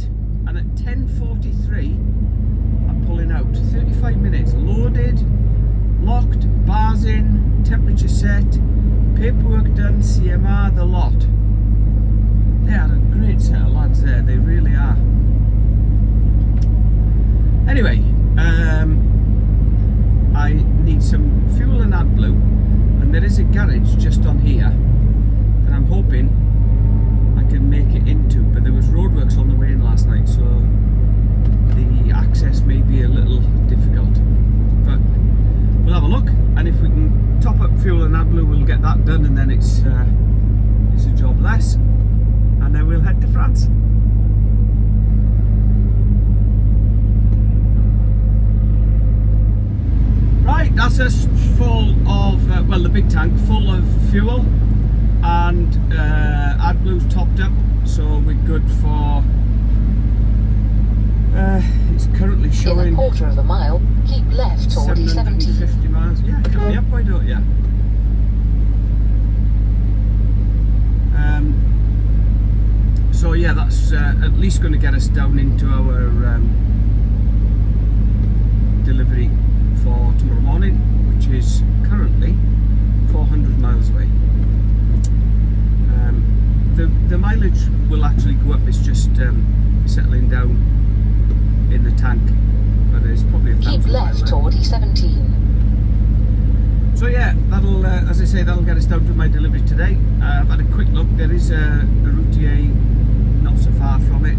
8 and at 10:43 I'm pulling out. 35 minutes, loaded, locked, bars in, temperature set, paperwork done, CMR, the lot. They are a great set of lads there, they really are. Anyway, I need some fuel and AdBlue, and there is a garage just on here that I'm hoping I can make it into, but there was roadworks on the way in last night, so the access may be a little difficult, but we'll have a look, and if we can top up fuel and AdBlue we'll get that done, and then it's a job less, and then we'll head to France. Right, that's us full of, well, the big tank full of fuel, and AdBlue's topped up, so we're good for, it's currently showing in a quarter of a mile, keep left toward E70. 750 miles, yeah, come me up, why don't you? So yeah, that's at least going to get us down into our delivery for tomorrow morning, which is currently 400 miles away. The mileage will actually go up, it's just settling down in the tank, but it's probably 1,000 keep left toward E17. So yeah, that'll, as I say, that'll get us down to my delivery today. I've had a quick look, there is a Routier not so far from it,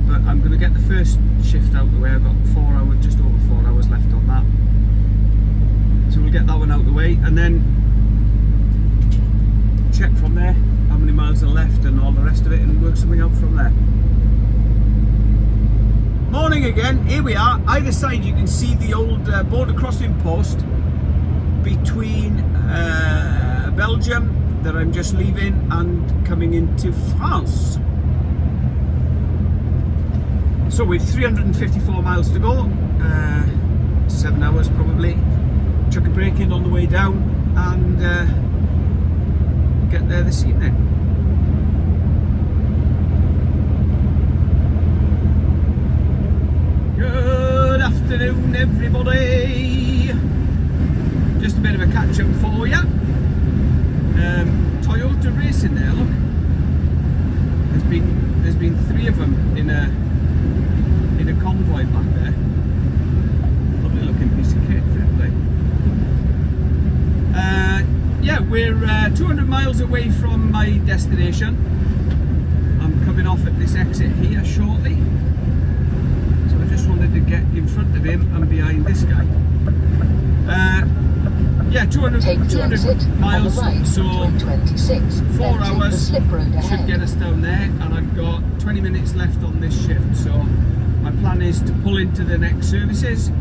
but I'm going to get the first shift out of the way. I've got 4 hours, just over 4 hours left on that. So we'll get that one out of the way, and then check from there how many miles are left and all the rest of it, and work something out from there. Morning again, here we are. Either side you can see the old border crossing post between Belgium that I'm just leaving and coming into France. So we've 354 miles to go, 7 hours probably. Chuck a break in on the way down and get there this evening. Good afternoon everybody. Just a bit of a catch up for you. Toyota racing there, look. There's been 3 of them in a convoy back there. Lovely looking piece of kit, fair play. Yeah, we're 200 miles away from my destination. I'm coming off at this exit here shortly. So I just wanted to get in front of him and behind this guy. Yeah, 200 miles, right, so 26, 4 hours should should get us down there, and I've got 20 minutes left on this shift, so my plan is to pull into the next services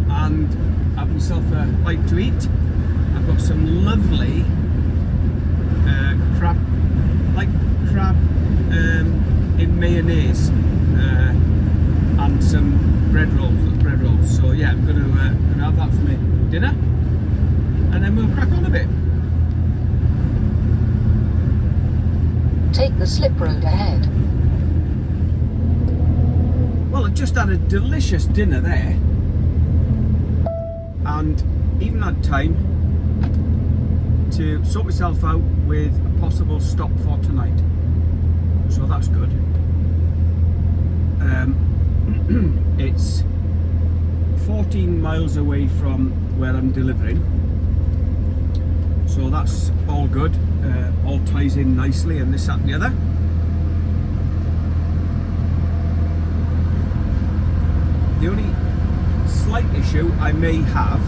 and have myself a bite to eat. I've got some lovely crab in mayonnaise and some bread rolls. So yeah, I'm gonna have that for me dinner, and then we'll crack on a bit. Take the slip road ahead. Well, I just had a delicious dinner there, and even had time to sort myself out with a possible stop for tonight. So that's good. It's 14 miles away from where I'm delivering, so that's all good. All ties in nicely, and this, that and the other. The only slight issue I may have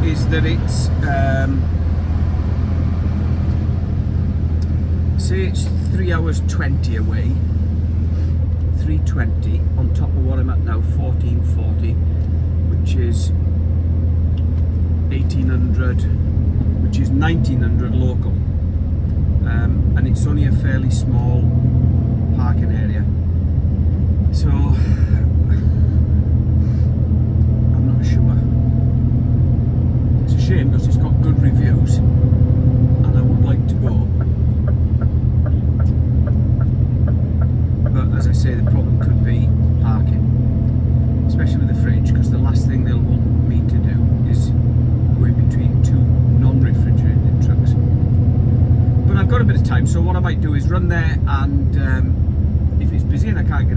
is that it's say it's 3 hours 20 away, 3:20 on top of what I'm at now, 14:40, which is 1800, which is 1900 local, and it's only a fairly small parking area, so I'm not sure. It's a shame because it's got good reviews and I would like to go.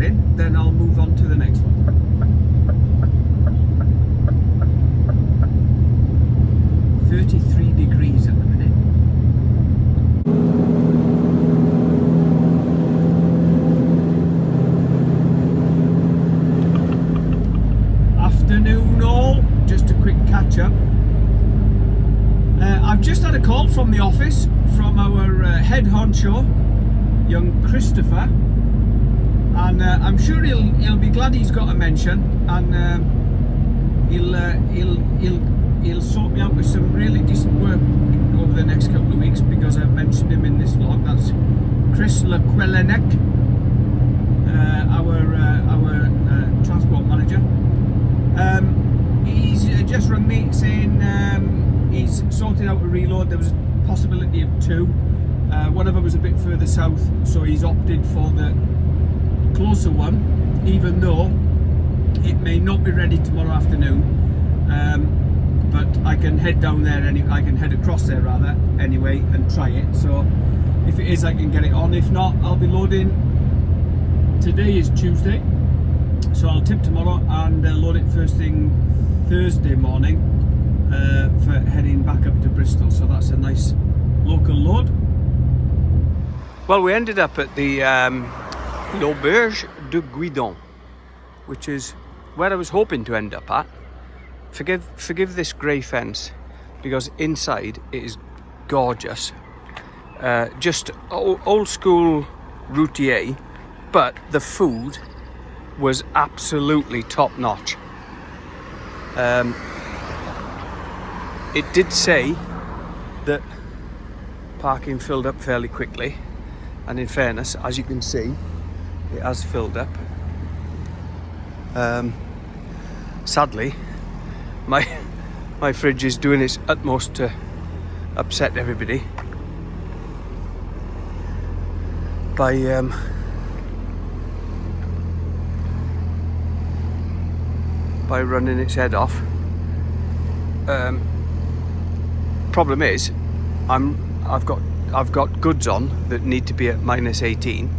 morning, then I'll move on to the next one. .33 at the minute. Afternoon all, just a quick catch up. I've just had a call from the office from our head honcho, young Christopher, and I'm sure he'll be glad he's got a mention, and he'll sort me out with some really decent work over the next couple of weeks, because I've mentioned him in this vlog. That's Chris Lequelenek, our transport manager. He's just rung me saying he's sorted out a reload. There was a possibility of 2. One of them was a bit further south, so he's opted for the closer one, even though it may not be ready tomorrow afternoon. But I can head down there I can head across there rather anyway and try it. So if it is, I can get it on. If not, I'll be loading. Today is Tuesday, so I'll tip tomorrow and load it first thing Thursday morning for heading back up to Bristol. So that's a nice local load. Well, we ended up at the L'Auberge de Guidon, which is where I was hoping to end up at. Forgive this grey fence, because inside it is gorgeous. Just old school Routier, but the food was absolutely top notch. It did say that parking filled up fairly quickly, and in fairness, as you can see, it has filled up. Sadly, my fridge is doing its utmost to upset everybody by running its head off. Problem is, I've got goods on that need to be at -18,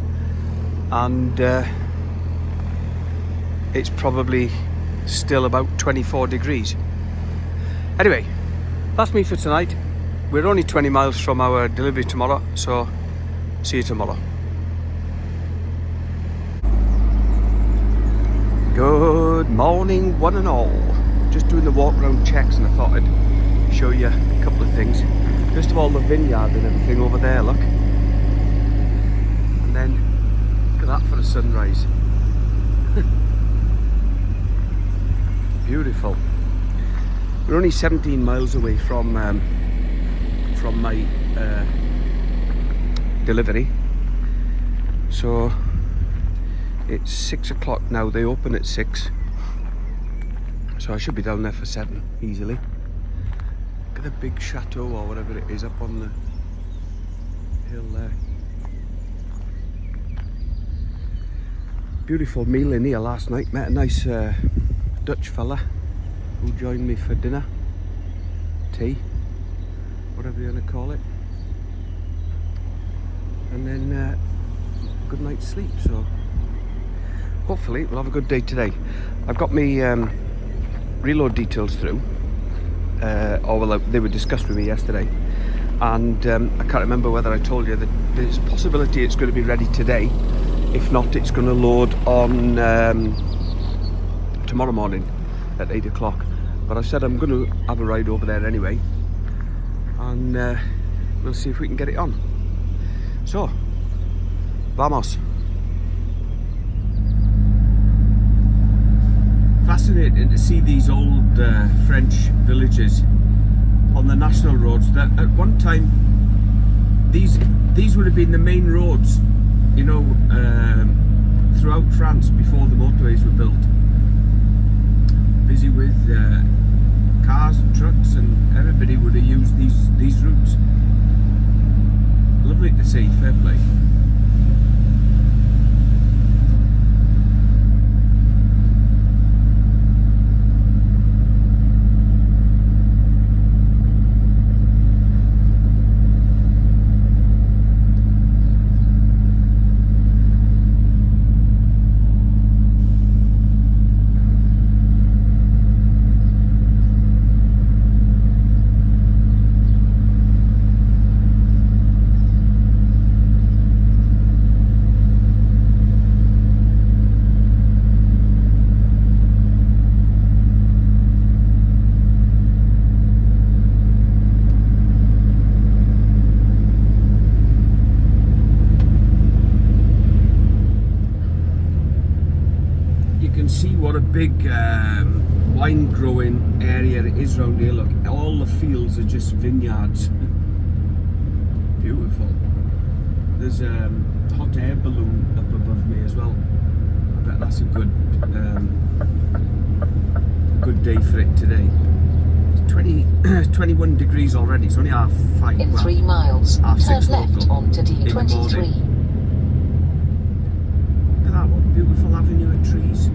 and it's probably still about 24 degrees. Anyway, that's me for tonight. We're only 20 miles from our delivery tomorrow, so see you tomorrow. Good morning, one and all. Just doing the walk around checks, and I thought I'd show you a couple of things. First of all, the vineyard and everything over there, look. And then look at that for a sunrise. Beautiful. We're only 17 miles away from my delivery, so it's 6 o'clock now. They open at 6, so I should be down there for 7 easily. Look at the big chateau or whatever it is up on the hill there. Beautiful meal in here last night. Met a nice Dutch fella who joined me for dinner, tea, whatever you want to call it, and then good night's sleep. So hopefully we'll have a good day today. I've got me reload details through, or well, they were discussed with me yesterday, and I can't remember whether I told you that there's a possibility it's going to be ready today. If not, it's going to load on tomorrow morning at 8 o'clock. But I said I'm going to have a ride over there anyway, and we'll see if we can get it on. So, vamos. Fascinating to see these old French villages on the national roads. That at one time these would have been the main roads, you know, throughout France before the motorways were built. Busy with cars and trucks, and everybody would have used these routes. Lovely to see, fair play. big wine growing area it is round here. Look, all the fields are just vineyards. Beautiful. There's a hot air balloon up above me as well. I bet that's a good day for it today. It's 21 degrees already. It's only half 5. In 3 miles, half turn 6 left local onto in the morning. D23. Look at that one, beautiful avenue of trees.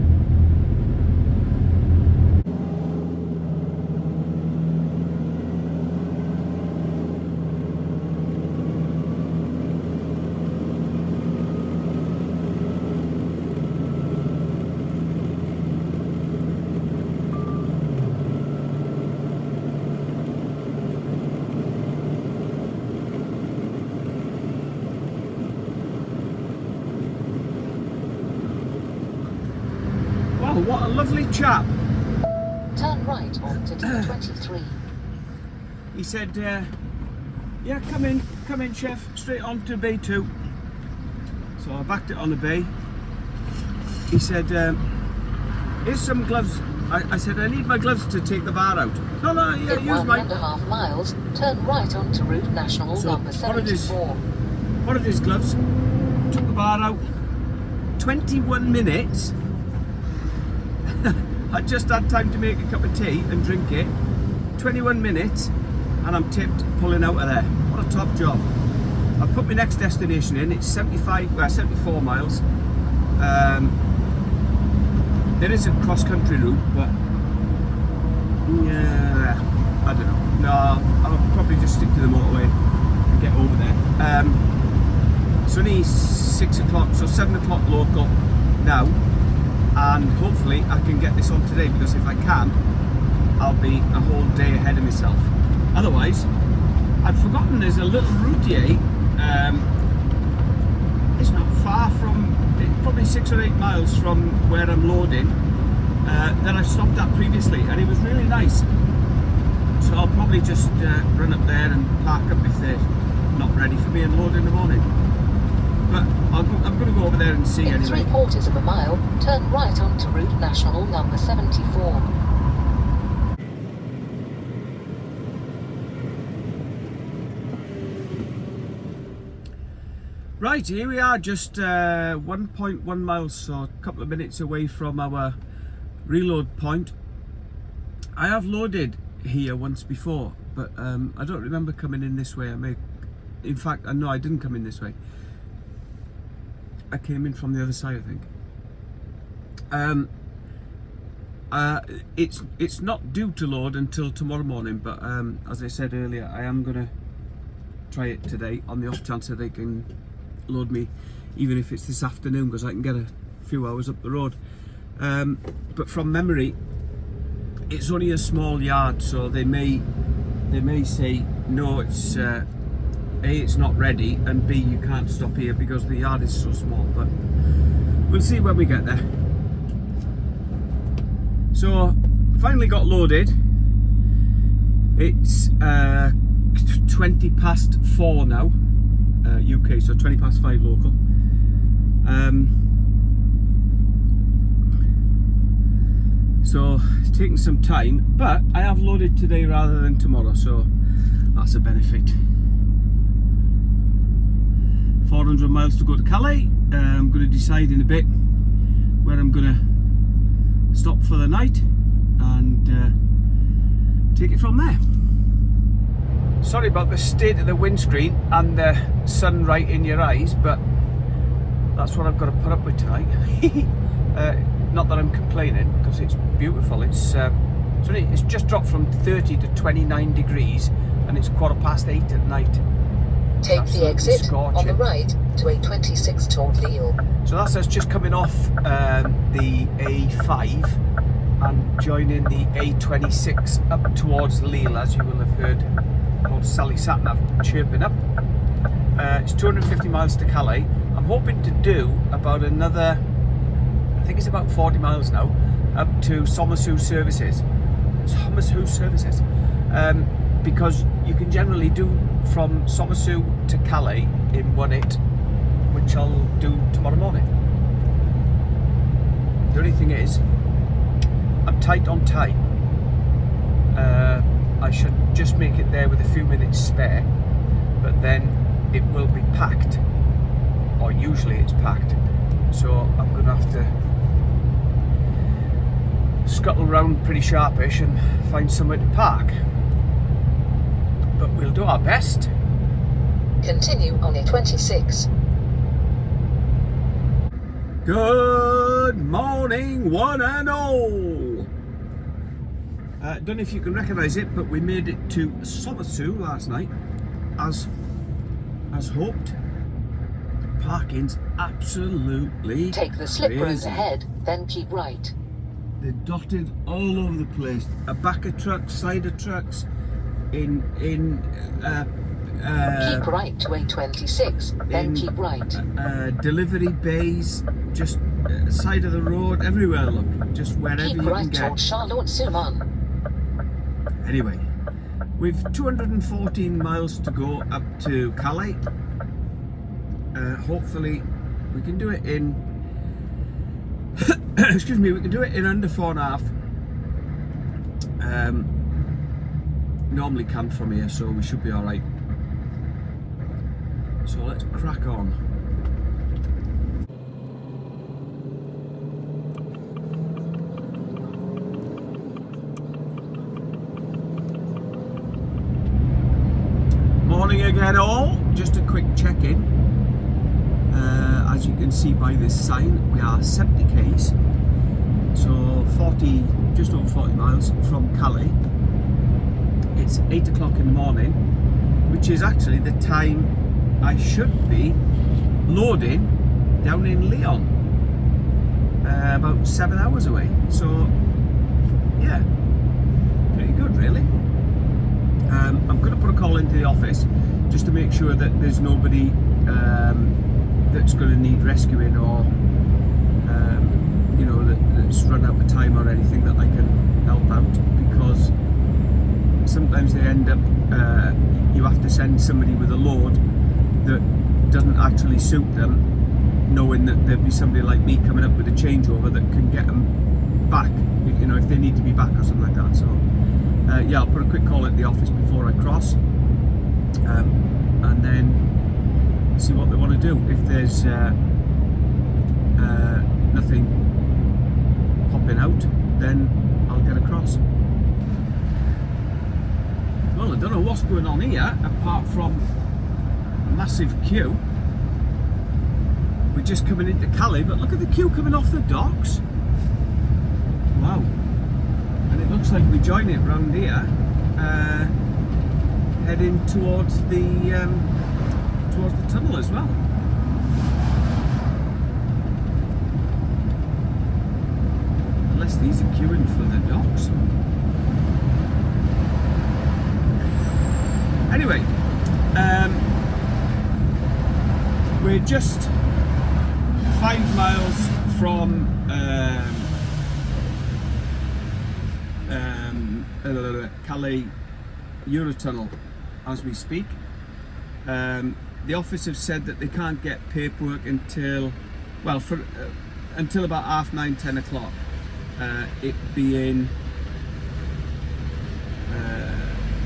Wow, what a lovely chap. Turn right onto D23. He said, yeah, come in, chef, straight on to bay 2. So I backed it on the bay. He said, here's some gloves. I said, I need my gloves to take the bar out. No, yeah, In use mine. 1.5 miles, turn right onto Route National So, number 74. What are his gloves? Took the bar out. 21 minutes. I just had time to make a cup of tea and drink it. 21 minutes and I'm tipped pulling out of there. What a top job. I've put my next destination in. It's 74 miles. There is a cross-country route, but yeah, I don't know. No, I'll probably just stick to the motorway and get over there. It's only 6 o'clock, so 7 o'clock local now. And hopefully I can get this on today, because if I can, I'll be a whole day ahead of myself. Otherwise, I'd forgotten there's a little Routier. It's not far from, probably 6 or 8 miles from where I'm loading, that I stopped at previously, and it was really nice. So I'll probably just run up there and park up if they're not ready for me and load in the morning. But I'm going to go over there and see In anyway. 3/4 mile, turn right onto Route National number 74. Right, here we are, just 1.1 miles, so a couple of minutes away from our reload point. I have loaded here once before, but I don't remember coming in this way. In fact, I know I didn't come in this way. I came in from the other side, I think. It's not due to load until tomorrow morning, but as I said earlier, I am gonna try it today on the off chance that they can load me, even if it's this afternoon, because I can get a few hours up the road. But from memory, it's only a small yard, so they may say no, it's A, it's not ready, and B, you can't stop here because the yard is so small. But we'll see when we get there. So finally got loaded. It's 20 past 4 now, UK, so 20 past 5 local. So it's taking some time, but I have loaded today rather than tomorrow, so that's a benefit. 400 miles to go to Calais. I'm going to decide in a bit where I'm going to stop for the night and take it from there. Sorry about the state of the windscreen and the sun right in your eyes, but that's what I've got to put up with tonight. Not that I'm complaining, because it's beautiful. It's just dropped from 30 to 29 degrees, and it's 8:15 at night. Take the exit scorching on the right to A26 toward Lyon. So that's us just coming off the A5 and joining the A26 up towards Lille, as you will have heard old Sally Satnav chirping up. It's 250 miles to Calais. I'm hoping to do about another, I think it's about 40 miles now, up to Somerset Services. Because you can generally do from Somerset to Calais in one hit, which I'll do tomorrow morning. The only thing is, tight on time. I should just make it there with a few minutes spare, but then it will be packed, or usually it's packed, so I'm going to have to scuttle round pretty sharpish and find somewhere to park, but we'll do our best. Continue on A26. Good morning, one and all. Don't know if you can recognise it, but we made it to Somerset last night, as hoped. Parking's absolutely Take the slip road crazy. ahead, then keep right. They're dotted all over the place. A back of trucks, side of trucks, Keep right to A26, then keep right. delivery bays, just side of the road, everywhere. Look, just wherever Keep you can right get. towards Charlotte-sur-Marne. Anyway, we've 214 miles to go up to Calais. Hopefully, we can do it in. Excuse me, we can do it in under 4.5. Normally can from here, so we should be all right. So let's crack on. Morning again all, just a quick check-in. As you can see by this sign, we are 70 k's, so just over 40 miles from Calais. It's 8 o'clock in the morning, which is actually the time I should be loading down in Lyon, about 7 hours away. So yeah, pretty good really. I'm going to put a call into the office just to make sure that there's nobody that's going to need rescuing, or you know, that's run out of time or anything that I can help out, because sometimes they end up you have to send somebody with a load that doesn't actually suit them, knowing that there'll be somebody like me coming up with a changeover that can get them back, you know, if they need to be back or something like that. So yeah, I'll put a quick call at the office before I cross, and then see what they want to do. If there's nothing popping out, then I'll get across. Well, I don't know what's going on here, apart from a massive queue. We're just coming into Calais, but look at the queue coming off the docks. Wow. And it looks like we join it round here, heading towards the tunnel as well. Unless these are queuing for the docks. Anyway, we're just 5 miles from Calais Eurotunnel as we speak. The office have said that they can't get paperwork until, well, until about 9:30, 10 o'clock. It being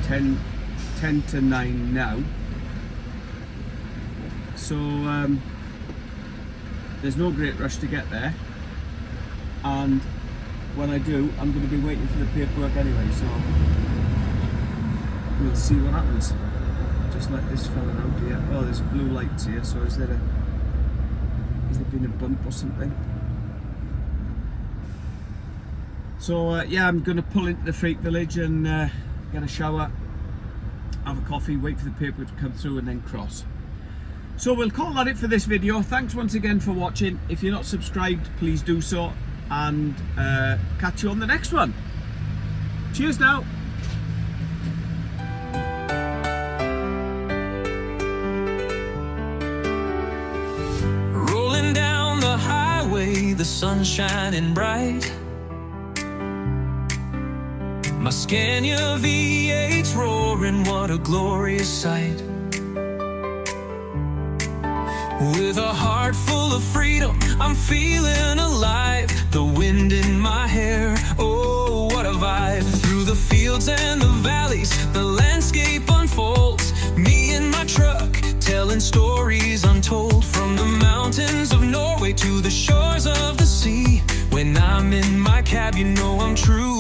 10 to 9 now. So there's no great rush to get there, and when I do, I'm going to be waiting for the paperwork anyway, so we'll see what happens. Just let this fella out here. Oh, there's blue lights here, so has there been a bump or something? So yeah, I'm going to pull into the Freight Village and get a shower, have a coffee, wait for the paperwork to come through, and then cross. So we'll call that it for this video. Thanks once again for watching. If you're not subscribed, please do so, and catch you on the next one. Cheers now. Rolling down the highway, the sun shining bright. My Scania V8's roaring, what a glorious sight. With a heart full of freedom, I'm feeling alive. The wind in my hair, oh, vibe. Through the fields and the valleys, the landscape unfolds. Me and my truck, telling stories untold. From the mountains of Norway to the shores of the sea. When I'm in my cab, you know I'm true